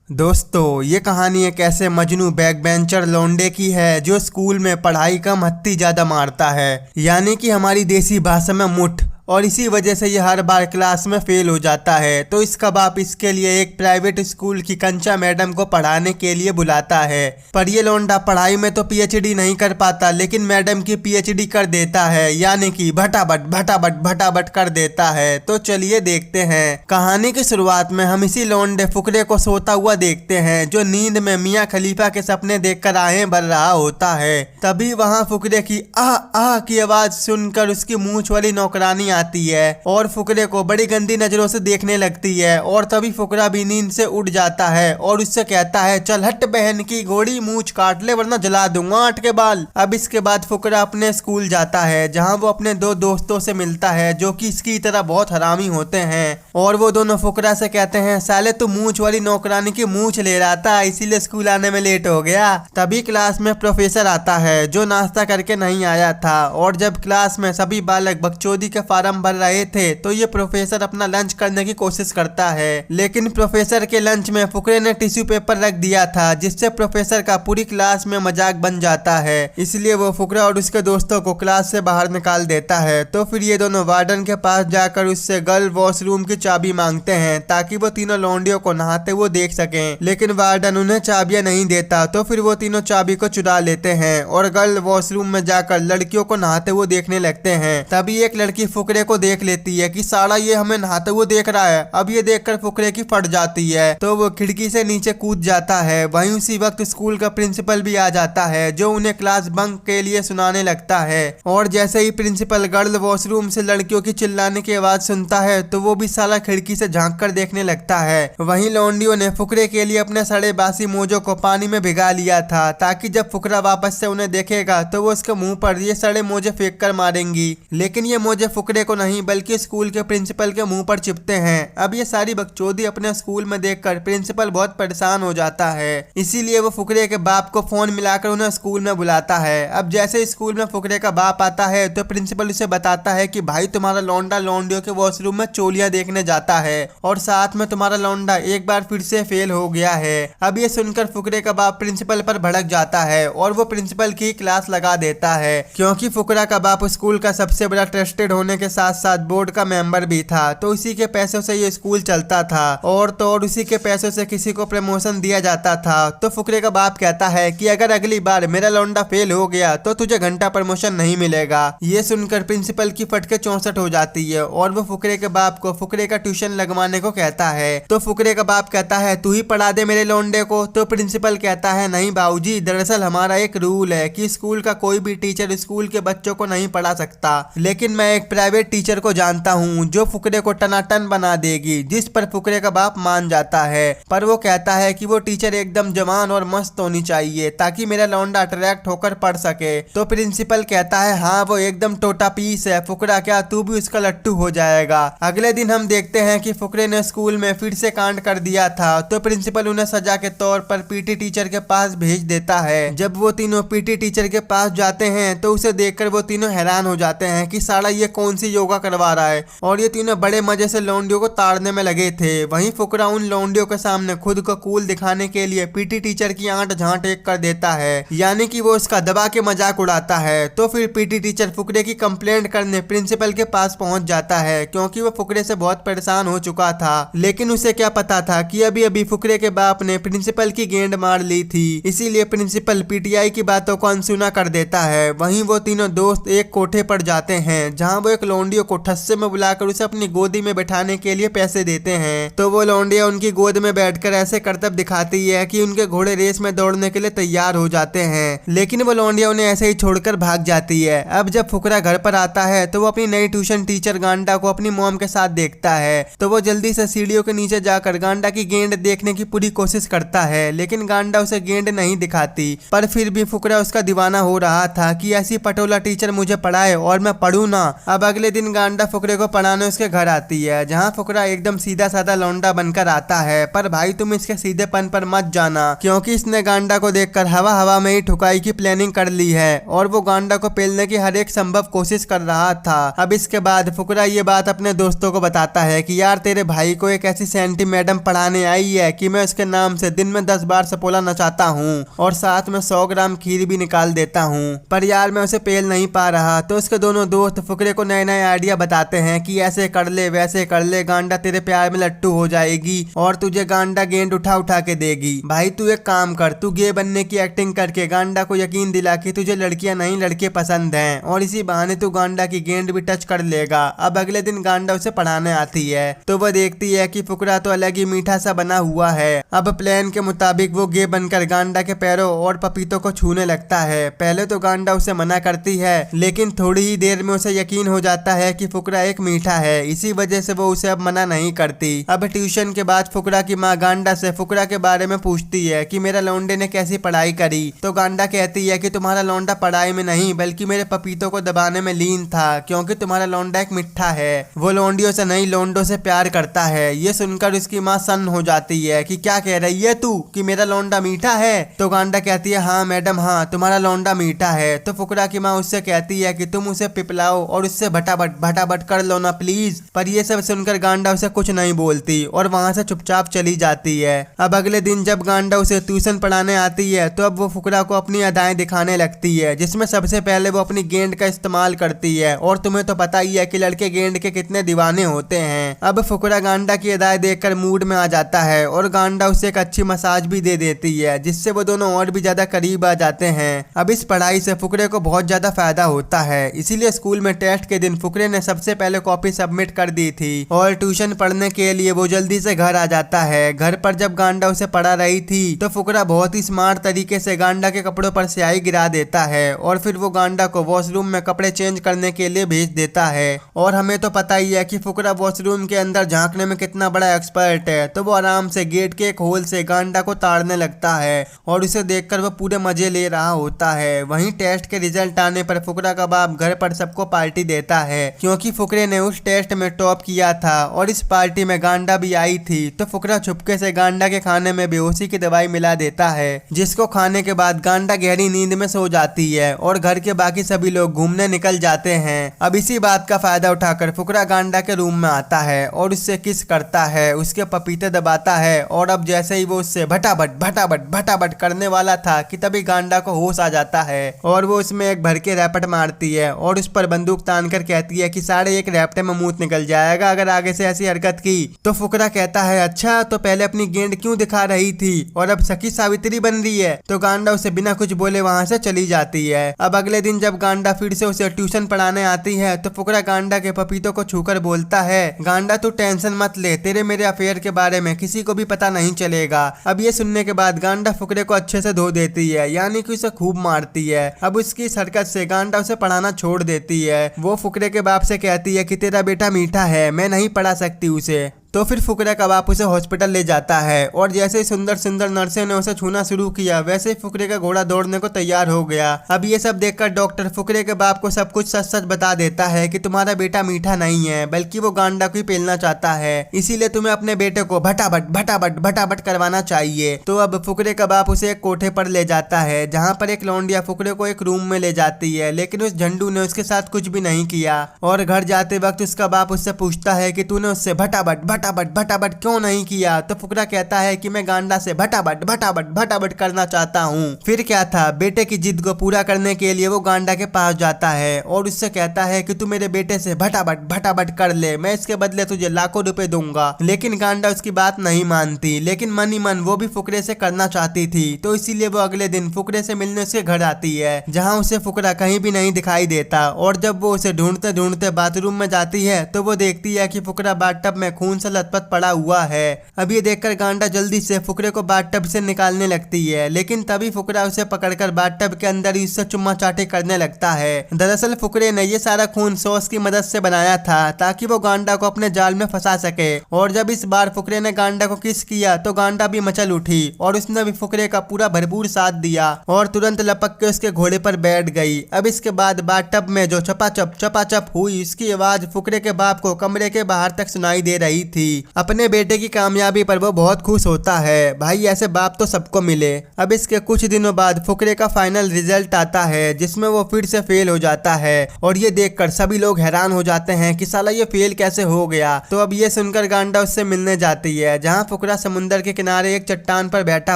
दोस्तों, ये कहानी एक ऐसे मजनू बैक बेंचर लौंडे की है जो स्कूल में पढ़ाई कम हत्ती ज्यादा मारता है, यानी कि हमारी देसी भाषा में मुठ। और इसी वजह से ये हर बार क्लास में फेल हो जाता है। तो इसका बाप इसके लिए एक प्राइवेट स्कूल की कंचा मैडम को पढ़ाने के लिए बुलाता है। पर ये लौंडा पढ़ाई में तो पीएचडी नहीं कर पाता, लेकिन मैडम की पीएचडी कर देता है, यानी कि भटाभट भटाभट भटाभट कर देता है। तो चलिए देखते हैं। कहानी की शुरुआत में हम इसी लौंडे फुकरे को सोता हुआ देखते हैं, जो नींद में मियाँ खलीफा के सपने देखकर आहें भर रहा होता है। तभी वहाँ फुकरे की आह आह की आवाज सुनकर उसकी मूंछ वाली नौकरानी आती है और फुकरे को बड़ी गंदी नजरों से देखने लगती है। और तभी फुकरा भी नींद से उठ जाता है और उससे कहता है, चल हट बहन की घोड़ी, मूंछ काट ले वरना जला दूंगा आठ के बाल। अब इसके बाद फुकरा अपने स्कूल जाता है, जहां वो अपने दो दोस्तों से मिलता है जो कि इसकी तरह बहुत हरामी होते हैं। और वो दोनों फुकरा से कहते हैं, साले तू मूंछ वाली नौकरानी की मूंछ ले रहा था, इसीलिए स्कूल आने में लेट हो गया। तभी क्लास में प्रोफेसर आता है, जो नाश्ता करके नहीं आया था। और जब क्लास में सभी बालक बकचोदी के फार्म भर रहे थे, तो ये प्रोफेसर अपना लंच करने की कोशिश करता है। लेकिन प्रोफेसर के लंच में फुकरे ने टिश्यू पेपर रख दिया था, जिससे प्रोफेसर का पूरी क्लास में मजाक बन जाता है। इसलिए वो फुकरा और उसके दोस्तों को क्लास से बाहर निकाल देता है। तो फिर ये दोनों वार्डन के पास जाकर उससे गर्ल वॉशरूम की चाबी मांगते हैं, ताकि वो तीनों लौंडियों को नहाते हुए देख सकें। लेकिन वार्डन उन्हें चाबियां नहीं देता। तो फिर वो तीनों चाबी को चुरा लेते हैं और गर्ल वॉशरूम में जाकर लड़कियों को नहाते हुए देखने लगते हैं। तभी एक लड़की फुकरे को देख लेती है कि साला ये हमें नहाते हुए देख रहा है। अब ये देखकर फुकरे की फट जाती है, तो वो खिड़की से नीचे कूद जाता है। वहीं उसी वक्त स्कूल का प्रिंसिपल भी आ जाता है, जो उन्हें क्लास बंक के लिए सुनाने लगता है। और जैसे ही प्रिंसिपल गर्ल वॉशरूम से लड़कियों की चिल्लाने की आवाज सुनता है, तो वो भी साला खिड़की से झांक कर देखने लगता है। वहीं लौंडियों ने फुकरे के लिए अपने सड़े बासी मोजों को पानी में भिगा लिया था, ताकि जब फुकरा वापस से उन्हें देखेगा तो वो उसके मुंह पर ये सड़े मोजे फेंक कर मारेंगी। लेकिन ये मोजे फुकरे को नहीं बल्कि स्कूल के प्रिंसिपल के मुंह पर चिपते हैं। अब ये सारी बकचोदी अपने स्कूल में देखकर प्रिंसिपल बहुत परेशान हो जाता है। इसीलिए वो फुकरे के बाप को फोन मिलाकर उन्हें स्कूल में बुलाता है। अब जैसे स्कूल में फुकरे का बाप आता है, तो प्रिंसिपल उसे बताता है कि भाई तुम्हारा लौंडा लौंडियों के वॉशरूम में चोलियां देखने जाता है, और साथ में तुम्हारा लौंडा एक बार फिर से फेल हो गया है। अब ये सुनकर फुकरे का बाप प्रिंसिपल पर भड़क जाता है और वो प्रिंसिपल की क्लास लगा देता है, क्योंकि फुकरा का बाप स्कूल का सबसे बड़ा ट्रस्टेड होने के साथ साथ बोर्ड का मेंबर भी था। तो उसी के पैसों से ये स्कूल चलता था, और तो और उसी के पैसों से किसी को प्रमोशन दिया जाता था। तो फुकरे का बाप कहता है कि अगर अगली बार मेरा लौंडा फेल हो गया तो तुझे घंटा प्रमोशन नहीं मिलेगा। ये सुनकर प्रिंसिपल की फटके 64 हो जाती है और वो फुकरे के बाप को फुकरे का ट्यूशन लगवाने को कहता है। तो फुकरे का बाप कहता है, तू ही पढ़ा दे मेरे लौंडे को। तो प्रिंसिपल कहता है, नहीं बाबूजी, दरअसल हमारा एक रूल है कि स्कूल का कोई भी टीचर स्कूल के बच्चों को नहीं पढ़ा सकता, लेकिन मैं एक प्राइवेट टीचर को जानता हूँ जो फुकरे को टनाटन बना देगी। जिस पर फुकरे का बाप मान जाता है, पर वो कहता है कि वो टीचर एकदम जवान और मस्त होनी चाहिए, ताकि मेरा लौंडा अट्रैक्ट होकर पढ़ सके। तो प्रिंसिपल कहता है, हाँ वो एकदम टोटा पीस है फुकरा, क्या तू भी उसका लट्टू हो जाएगा। अगले दिन हम देखते हैं कि फुकरे ने स्कूल में फिर से कांड कर दिया था। तो प्रिंसिपल उन्हें सजा के तौर पर पीटी टीचर के पास भेज देता है। जब वो तीनों पीटी टीचर के पास जाते हैं, तो उसे देखकर वो तीनों हैरान हो जाते हैं कि साला ये कौन सी योगा करवा रहा है, और ये तीनों बड़े मजे से लौंडियों को ताड़ने में लगे थे। वहीं फुकरा उन लौंडियों के सामने खुद को कूल दिखाने के लिए पीटी टीचर की आंट झांट एक कर देता है, यानी कि वो उसका दबा के मजाक उड़ाता है। तो फिर पीटी टीचर फुकरे की कंप्लेंट करने प्रिंसिपल के पास पहुंच जाता है, क्योंकि वो फुकरे से बहुत परेशान हो चुका था। लेकिन उसे क्या पता था कि अभी अभी फुकरे के बाप ने प्रिंसिपल की गेंद मार ली थी, इसीलिए प्रिंसिपल पीटीआई की बातों को अनसुना कर देता है। वहीं वो तीनों दोस्त एक कोठे पर जाते हैं, जहाँ वो एक लौंडियों को ठस्से में बुलाकर उसे अपनी गोदी में बैठाने के लिए पैसे देते हैं। तो वो लौंडिया उनकी गोद में बैठकर ऐसे करतब दिखाती है कि उनके घोड़े रेस में दौड़ने के लिए तैयार हो जाते हैं, लेकिन वो लौंडिया उन्हें ऐसे ही छोड़कर भाग जाती है। अब जब फुकरा घर पर आता है, तो वो अपनी नई ट्यूशन टीचर गांडा को अपनी मॉम के साथ देखता है। तो वो जल्दी से सीढ़ियों के नीचे जाकर गांडा की गेंद देखने की पूरी कोशिश करता है, लेकिन गांडा उसे गेंद नहीं दिखाती। पर फिर भी फुकरा उसका दीवाना हो रहा था कि ऐसी पटोला टीचर मुझे पढ़ाए और मैं पढ़ू ना। अब अगले अगले दिन गांडा फुकरे को पढ़ाने उसके घर आती है, जहाँ फुकरा एकदम सीधा साधा लौंडा बनकर आता है। पर भाई तुम इसके सीधेपन पर मत जाना, क्योंकि इसने गांडा को देखकर हवा हवा में ही ठुकाई की प्लानिंग कर ली है और वो गांडा को पेलने की हर एक संभव कोशिश कर रहा था। अब इसके बाद फुकरा ये बात अपने दोस्तों को बताता है कि यार तेरे भाई को एक ऐसी सैंटी मैडम पढ़ाने आई है कि मैं उसके नाम से दिन में 10 बार सपोला नचाता हूँ और साथ में 100 ग्राम खीर भी निकाल देता हूँ, पर यार मैं उसे पेल नहीं पा रहा। तो उसके दोनों दोस्त फुकरे को नए नए आइडिया बताते हैं कि ऐसे कर ले वैसे कर ले, गांडा तेरे प्यार में लट्टू हो जाएगी और तुझे गांडा गेंद उठा उठा के देगी। भाई तू एक काम कर, तू गे बनने की एक्टिंग करके गांडा को यकीन दिला कि तुझे लड़कियां नहीं लड़के पसंद हैं और इसी बहाने तू गांडा की गेंद भी टच कर लेगा। अब अगले दिन गांडा उसे पढ़ाने आती है तो वह देखती है कि फुकरा तो अलग ही मीठा सा बना हुआ है। अब प्लान के मुताबिक वो गे बनकर गांडा के पैरों और पपीतों को छूने लगता है। पहले तो गांडा उसे मना करती है, लेकिन थोड़ी ही देर में उसे यकीन हो जाता है कि फुकरा एक मीठा है, इसी वजह से वो उसे अब मना नहीं करती। अब ट्यूशन के बाद फुकरा की माँ गांडा से फुकरा के बारे में पूछती है कि मेरा लौंडे ने कैसी पढ़ाई करी। तो गांडा कहती है कि तुम्हारा लौंडा पढ़ाई में नहीं बल्कि मेरे पपीतों को दबाने में लीन था, क्योंकि तुम्हारा लौंडा एक मिठा है, वो लौंडियों से नहीं लौंडों से प्यार करता है। ये सुनकर उसकी माँ सन्न हो जाती है कि क्या कह रही है तू कि मेरा लौंडा मीठा है। तो गांडा कहती है हाँ मैडम हाँ, तुम्हारा लौंडा मीठा है। तो फुकरा की माँ उससे कहती है कि तुम उसे पिपलाओ और उससे भटाभट कर लो ना प्लीज। पर ये सब सुनकर गांडा उसे कुछ नहीं बोलती और वहां से चुपचाप चली जाती है। अब अगले दिन जब गांडा उसे ट्यूशन पढ़ाने आती है तो अब वो फुकरा को अपनी अदाएं दिखाने लगती है, जिसमें सबसे पहले वो अपनी गेंद का इस्तेमाल करती है और तुम्हें तो पता ही है कि लड़के गेंद के कितने दीवाने होते हैं। अब फुकरा गांडा की अदाएं देखकर मूड में आ जाता है और गांडा उसे एक अच्छी मसाज भी दे देती है, जिससे वो दोनों और भी ज्यादा करीब आ जाते हैं। अब इस पढ़ाई से फुकरे को बहुत ज्यादा फायदा होता है, इसीलिए स्कूल में टेस्ट के दिन फुकरे ने सबसे पहले कॉपी सबमिट कर दी थी और ट्यूशन पढ़ने के लिए वो जल्दी से घर आ जाता है। घर पर जब गांडा उसे पढ़ा रही थी तो फुकरा बहुत ही स्मार्ट तरीके से गांडा के कपड़ों पर स्याही गिरा देता है और फिर वो गांडा को वॉशरूम में कपड़े चेंज करने के लिए भेज देता है। और हमें तो पता ही है कि फुकरा वॉशरूम के अंदर झांकने में कितना बड़ा एक्सपर्ट है, तो वो आराम से गेट के एक होल से गांडा को ताड़ने लगता है और उसे देखकर वो पूरे मजे ले रहा होता है। वहीं टेस्ट के रिजल्ट आने पर फुकरा का बाप घर पर सबको पार्टी देता है, क्योंकि फुकरे ने उस टेस्ट में टॉप किया था और इस पार्टी में गांडा भी आई थी। तो फुकरा छुपके से गांडा के खाने में बेहोशी की दवाई मिला देता है, जिसको खाने के बाद गांडा गहरी नींद में सो जाती है और घर के बाकी सभी लोग घूमने निकल जाते हैं। अब इसी बात का फायदा उठाकर फुकरा गांडा के रूम में आता है और उससे किस करता है, उसके पपीते दबाता है और अब जैसे ही वो उससे भटाभट करने वाला था कि तभी गांडा को होश आ जाता है और वो उसमें एक भर के रैपट मारती है और उस पर बंदूक तान कर कहती है कि 1.5 रैपटे में मुंह निकल जाएगा अगर आगे से ऐसी हरकत की। तो फुकरा कहता है अच्छा तो पहले अपनी गेंद क्यों दिखा रही थी और अब सखी सावित्री बन रही है। तो गांडा उसे बिना कुछ बोले वहां से चली जाती है। अब अगले दिन जब गांडा फिर से उसे ट्यूशन पढ़ाने आती है तो फुकरा गांडा के पपीतों को छूकर बोलता है गांडा तू टेंशन मत ले, तेरे मेरे अफेयर के बारे में किसी को भी पता नहीं चलेगा। अब ये सुनने के बाद गांडा फुकरे को अच्छे से धो देती है, यानी कि उसे खूब मारती है। अब उसकी हरकत से गांडा उसे पढ़ाना छोड़ देती है। वो फुकरे के बाप से कहती है कि तेरा बेटा मीठा है, मैं नहीं पढ़ा सकती उसे। तो फिर फुकरे का बाप उसे हॉस्पिटल ले जाता है और जैसे ही सुंदर सुंदर नर्सें ने उसे छूना शुरू किया वैसे ही फुकरे का घोड़ा दौड़ने को तैयार हो गया। अब ये सब देखकर डॉक्टर फुकरे के बाप को सब कुछ सच सच बता देता है कि तुम्हारा बेटा मीठा नहीं है बल्कि वो गांडा को ही पेलना चाहता है, इसीलिए तुम्हें अपने बेटे को भटाभट करवाना चाहिए। तो अब फुकरे का बाप उसे एक कोठे पर ले जाता है जहाँ पर एक लौंडिया फुकरे को एक रूम में ले जाती है, लेकिन उस झंडू ने उसके साथ कुछ भी नहीं किया। और घर जाते वक्त उसका बाप उससे पूछता है कि तूने उससे भटाभट क्यों नहीं किया। तो फुकरा कहता है कि मैं गांडा से भटाभट करना चाहता हूँ। फिर क्या था, बेटे की जिद को पूरा करने के लिए वो गांडा के पास जाता है और उससे कहता है कि तू मेरे बेटे से भटाभट कर ले, मैं इसके बदले तुझे लाखों रुपए दूंगा। लेकिन गांडा उसकी बात नहीं मानती, लेकिन मन ही मन वो भी फुकरे से करना चाहती थी। तो इसीलिए वो अगले दिन फुकरे से मिलने उसके घर आती है, जहाँ उसे फुकरा कहीं भी नहीं दिखाई देता। और जब वो उसे ढूंढते ढूंढते बाथरूम में जाती है तो वो देखती है कि फुकरा बाथटब में खून से लथपथ पड़ा हुआ है। अब ये देखकर गांडा जल्दी से फुकरे को बाथटब से निकालने लगती है, लेकिन तभी फुकरा उसे पकड़कर बाथटब के अंदर ही उससे चुम्मा चाटी करने लगता है। दरअसल फुकरे ने ये सारा खून सॉस की मदद से बनाया था ताकि वो गांडा को अपने जाल में फंसा सके। और जब इस बार फुकरे ने गांडा को किस किया तो गांडा भी मचल उठी और उसने भी फुकरे का पूरा भरपूर साथ दिया और तुरंत लपक के उसके घोड़े पर बैठ गई। अब इसके बाद बाथटब में जो चपाचप हुई उसकी आवाज फुकरे के बाप को कमरे के बाहर तक सुनाई दे रही थी। अपने बेटे की कामयाबी पर वो बहुत खुश होता है। भाई ऐसे बाप तो सबको मिले। अब इसके कुछ दिनों बाद फुकरे का फाइनल रिजल्ट आता है जिसमें वो फिर से फेल हो जाता है और ये देखकर सभी लोग हैरान हो जाते हैं कि साला ये फेल कैसे हो गया। तो अब ये सुनकर गांडा उससे मिलने जाती है जहाँ फुकरा समुंदर के किनारे एक चट्टान पर बैठा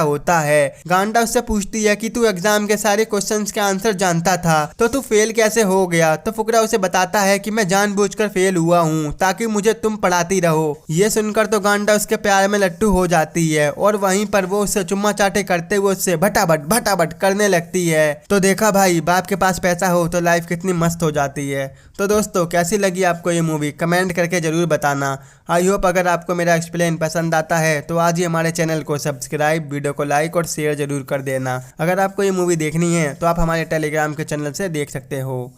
होता है। गांडा उससे पूछती है कि तू एग्जाम के सारे क्वेश्चंस के आंसर जानता था तो तू फेल कैसे हो गया। तो फुकरा उसे बताता है कि मैं जानबूझकर फेल हुआ हूँ ताकि मुझे तुम पढ़ाती रहो। ये सुनकर तो गांडा उसके प्यार में लट्टू हो जाती है और वहीं पर वो उससे चुम्मा चाटे करते हुए उससे भटाभट करने लगती है। तो देखा भाई, बाप के पास पैसा हो तो लाइफ कितनी मस्त हो जाती है। तो दोस्तों कैसी लगी आपको ये मूवी कमेंट करके जरूर बताना। आई होप अगर आपको मेरा एक्सप्लेन पसंद आता है तो आज ही हमारे चैनल को सब्सक्राइब, वीडियो को लाइक और शेयर जरूर कर देना। अगर आपको ये मूवी देखनी है तो आप हमारे टेलीग्राम के चैनल से देख सकते हो।